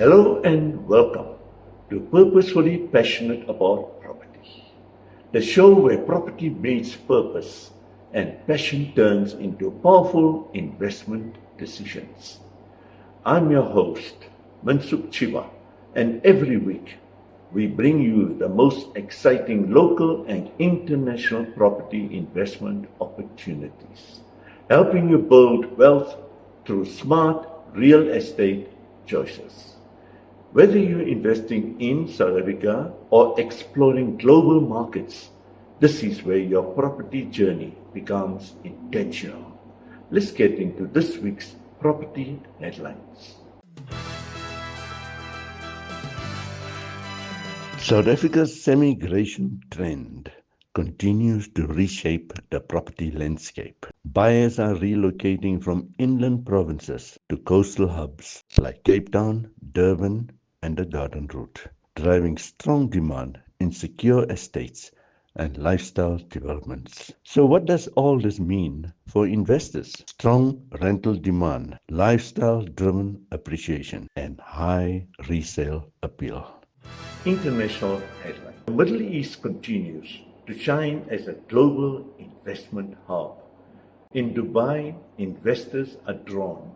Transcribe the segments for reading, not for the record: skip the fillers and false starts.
Hello and welcome to Purposefully Passionate About Property, the show where property meets purpose and passion turns into powerful investment decisions. I'm your host, Mansuk Chiva, and every week we bring you the most exciting local and international property investment opportunities, helping you build wealth through smart real estate choices. Whether you're investing in South Africa or exploring global markets, this is where your property journey becomes intentional. Let's get into this week's property headlines. South Africa's semigration trend continues to reshape the property landscape. Buyers are relocating from inland provinces to coastal hubs like Cape Town, Durban, and the Garden Route, driving strong demand in secure estates and lifestyle developments. So what does all this mean for investors? Strong rental demand, lifestyle-driven appreciation, and high resale appeal. International headline. The Middle East continues to shine as a global investment hub. In Dubai, investors are drawn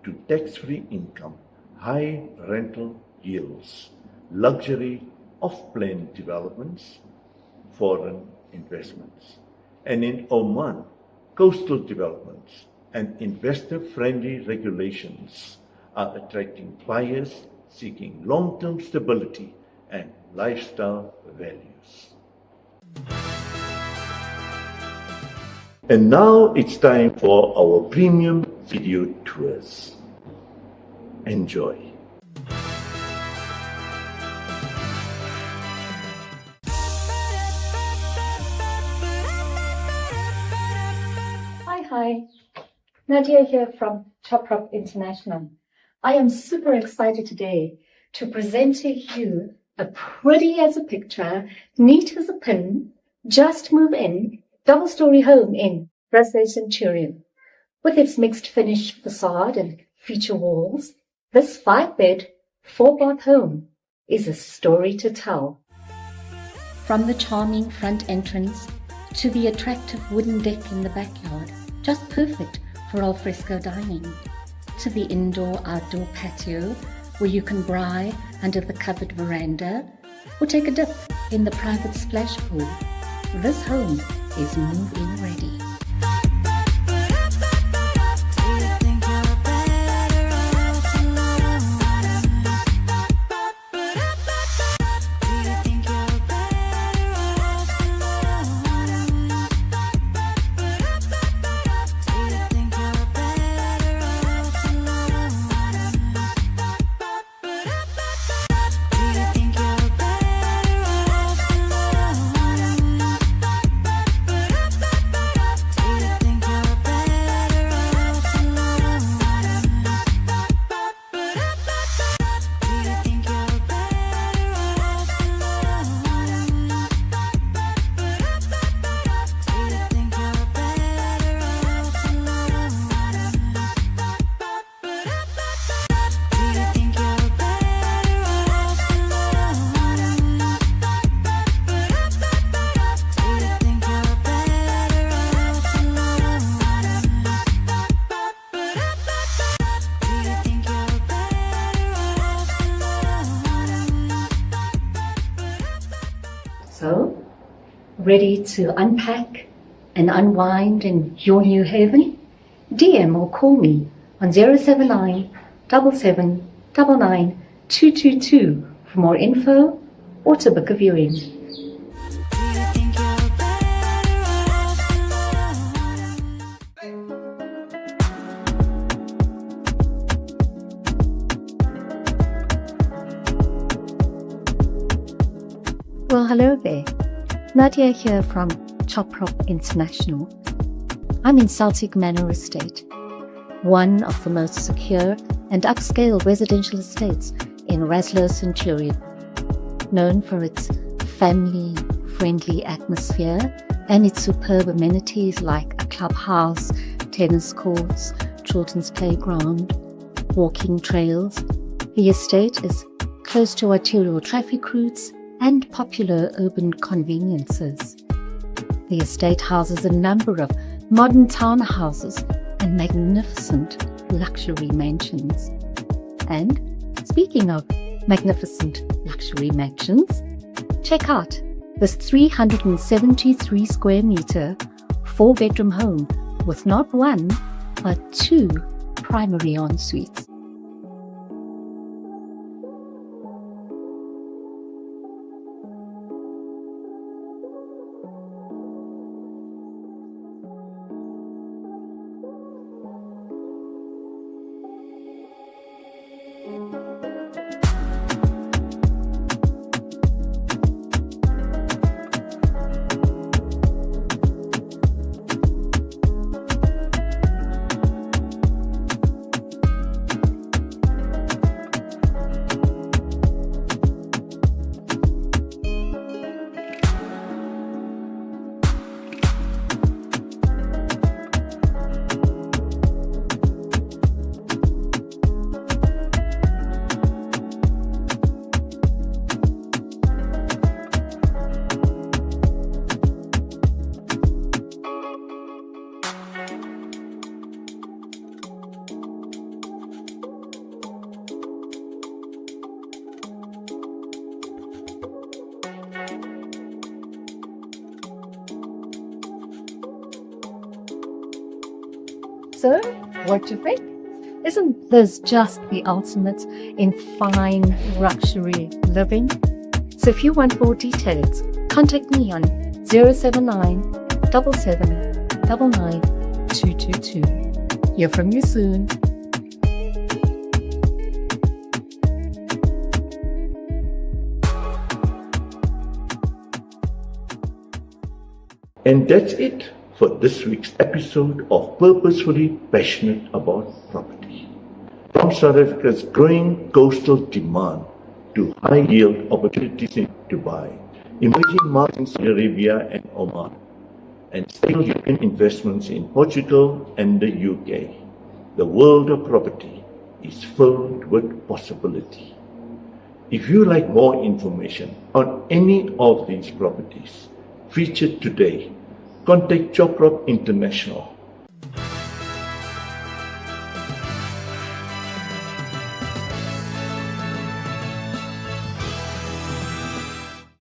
to tax-free income, high rental yields, luxury off-plan developments, foreign investments. And in Oman, coastal developments and investor-friendly regulations are attracting buyers seeking long-term stability and lifestyle values. And now it's time for our premium video tours. Enjoy. Hi, Nadia here from Top International. I am super excited today to present to you a pretty as a picture, neat as a pin, just move in, double-story home in Brazil Centurion. With its mixed finish facade and feature walls, this 5-bed, 4-bath home is a story to tell. From the charming front entrance to the attractive wooden deck in the backyard, just perfect for al fresco dining, to the indoor-outdoor patio where you can braai under the covered veranda or take a dip in the private splash pool. This home is move-in ready. So, ready to unpack and unwind in your new haven? DM or call me on 079 7799 222 for more info or to book a viewing. Well, hello there. Nadia here from Top International. I'm in Celtic Manor Estate, one of the most secure and upscale residential estates in Brazil Centurion, known for its family-friendly atmosphere and its superb amenities like a clubhouse, tennis courts, children's playground, walking trails, The estate is close to arterial traffic routes and popular urban conveniences. The estate houses a number of modern townhouses and magnificent luxury mansions. And speaking of magnificent luxury mansions, check out this 373 square meter, 4-bedroom home with not one, but 2 primary en-suites. So, what do you think? Isn't this just the ultimate in fine luxury living? So if you want more details, contact me on 079 7799 222. Hear from you soon. And that's it for this week's episode of Purposefully Passionate About Property. From South Africa's growing coastal demand to high-yield opportunities in Dubai, emerging markets in Saudi Arabia and Oman, and stable European investments in Portugal and the UK, the world of property is filled with possibility. If you like more information on any of these properties featured today, contact Choprop International